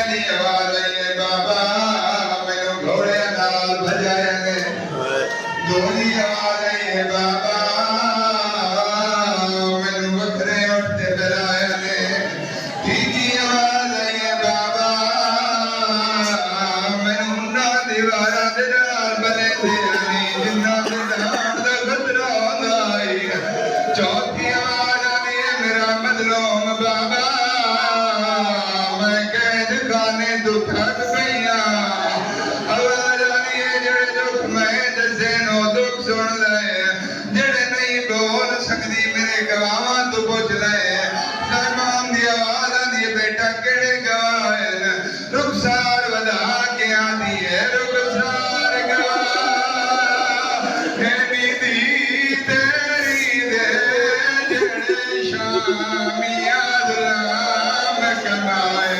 दी आवाज आई है बाबा मैनू घोड़े नाल भजाया ने दोहरी आवाज आई है बाबा मैनू वखरे उठते फिराया ने तीजी आवाज आई है बाबा मैनू उन्हां दीवारां दे नाल बने दे जिन्हां दे नाल दा खतरा होंदा है चौथी आवाज आई है मेरा मजलूम बाबा तू थक पईया आवाज आनी है जेड़े दुख मैं दसे नो दुख सुन ले जेड़े नहीं बोल सकदी मेरे गवाहां तू पुछ ले सलमान दी आवाज आनी है बेटा केड़े गवाह है रुखसार वधा के आंदी है रुखसार गवाह है दी तेरी दे जेड़े शामिया गुलाम कमाए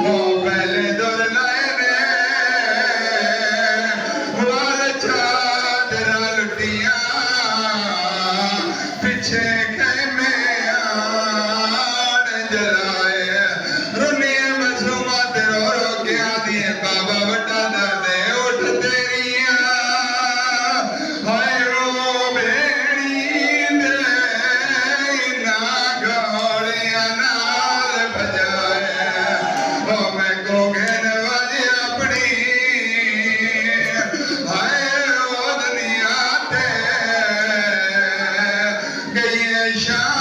वो पहले दुर लाए ने वाल चादरा लुटिया पीछे खेमे आड़ जलाए रुनिया मजलूमा ते रो रो के आदी है बाबा बड़ा दर्द उठ तेरिया हाय रो बेड़ी दे ना घोड़िया नाल भजाए ओ मैं को घेर वाली अपनी हाय ओ दुनिया ते गई है शाम